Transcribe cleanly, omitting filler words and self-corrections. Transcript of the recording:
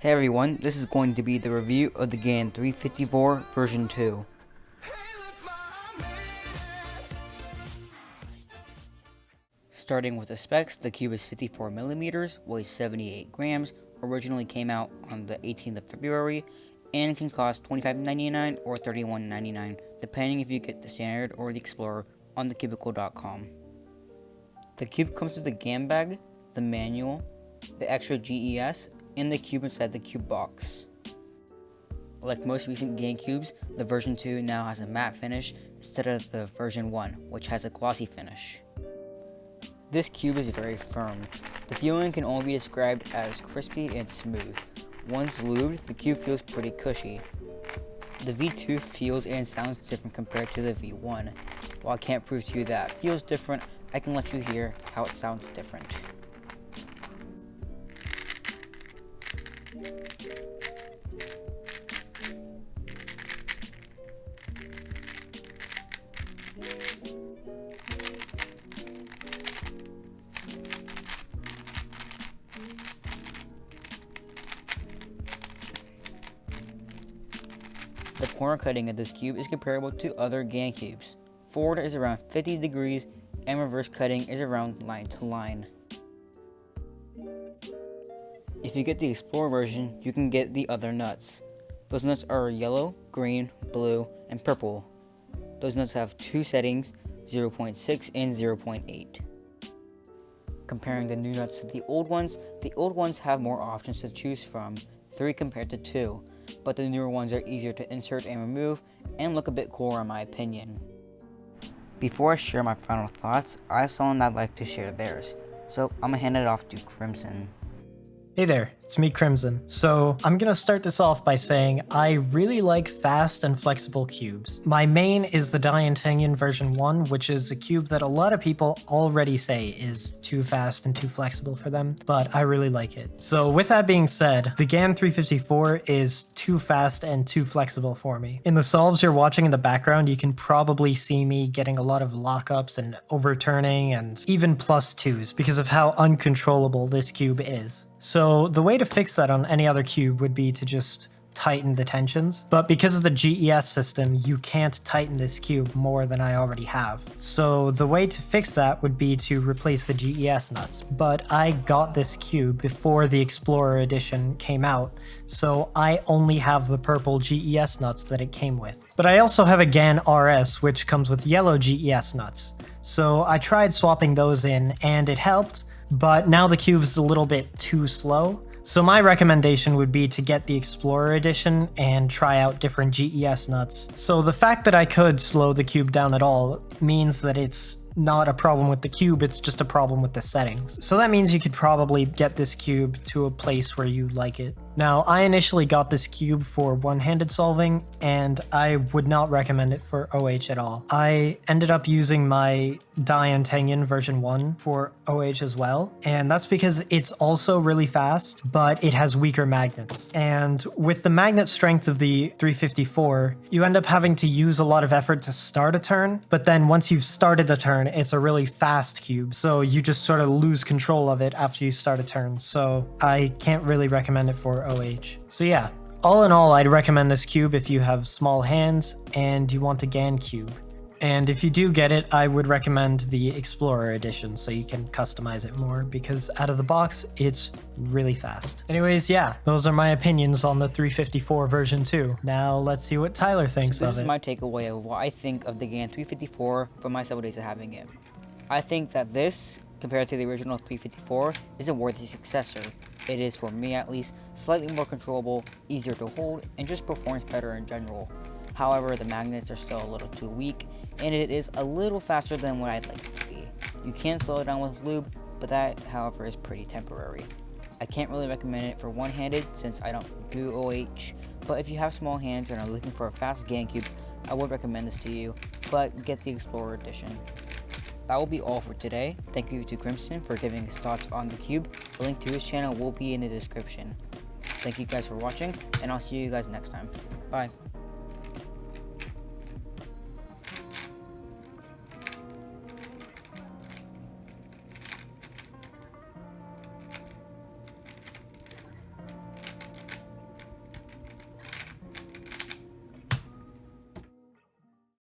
Hey everyone, this is going to be the review of the GAN 354 version 2. Starting with the specs, the cube is 54mm, weighs 78 grams, originally came out on the 18th of February, and can cost $25.99 or $31.99, depending if you get the standard or the Explorer on thecubicle.com. The cube comes with the GAN bag, the manual, the extra GES, and the cube inside the cube box. Like most recent GAN cubes, the version 2 now has a matte finish instead of the version 1, which has a glossy finish. This cube is very firm. The feeling can only be described as crispy and smooth. Once lubed, the cube feels pretty cushy. The V2 feels and sounds different compared to the V1. While I can't prove to you that it feels different, I can let you hear how it sounds different. The corner cutting of this cube is comparable to other GAN cubes. Forward is around 50 degrees and reverse cutting is around line to line. If you get the Explorer version, you can get the other nuts. Those nuts are yellow, green, blue, and purple. Those nuts have two settings, 0.6 and 0.8. Comparing the new nuts to the old ones have more options to choose from, 3 compared to 2. But the newer ones are easier to insert and remove and look a bit cooler in my opinion. Before I share my final thoughts, I have someone that'd like to share theirs, so I'm gonna hand it off to Crimson. Hey there, it's me, Crimson. So I'm gonna start this off by saying I really like fast and flexible cubes. My main is the Diantanian version 1, which is a cube that a lot of people already say is too fast and too flexible for them, but I really like it. So with that being said, the GAN 354 is too fast and too flexible for me. In the solves you're watching in the background, you can probably see me getting a lot of lockups and overturning and even +2s because of how uncontrollable this cube is. So the way to fix that on any other cube would be to just tighten the tensions, but because of the GES system, you can't tighten this cube more than I already have. So the way to fix that would be to replace the GES nuts, but I got this cube before the Explorer edition came out, so I only have the purple GES nuts that it came with. But I also have a GAN RS, which comes with yellow GES nuts. So I tried swapping those in and it helped, but now the cube's a little bit too slow. So my recommendation would be to get the Explorer edition and try out different GES nuts. So the fact that I could slow the cube down at all means that it's not a problem with the cube, it's just a problem with the settings. So that means you could probably get this cube to a place where you like it. Now, I initially got this cube for one-handed solving, and I would not recommend it for OH at all. I ended up using my Diantanian version 1 for OH as well, and that's because it's also really fast, but it has weaker magnets. And with the magnet strength of the 354, you end up having to use a lot of effort to start a turn, but then once you've started the turn, it's a really fast cube, so you just sort of lose control of it after you start a turn, so I can't really recommend it for OH. So yeah, all in all, I'd recommend this cube if you have small hands and you want a GAN cube. And if you do get it, I would recommend the Explorer edition so you can customize it more, because out of the box, it's really fast. Anyways, yeah, those are my opinions on the 354 version 2. Now let's see what Tyler thinks of it. This is my takeaway of what I think of the GAN 354 from my several days of having it. I think that this, compared to the original 354, is a worthy successor. It is, for me at least, slightly more controllable, easier to hold, and just performs better in general. However, the magnets are still a little too weak, and it is a little faster than what I'd like it to be. You can slow it down with lube, but that, however, is pretty temporary. I can't really recommend it for one-handed since I don't do OH, but if you have small hands and are looking for a fast GAN cube, I would recommend this to you, but get the Explorer edition. That will be all for today. Thank you to Crimson for giving his thoughts on the cube. The link to his channel will be in the description. Thank you guys for watching, and I'll see you guys next time. Bye.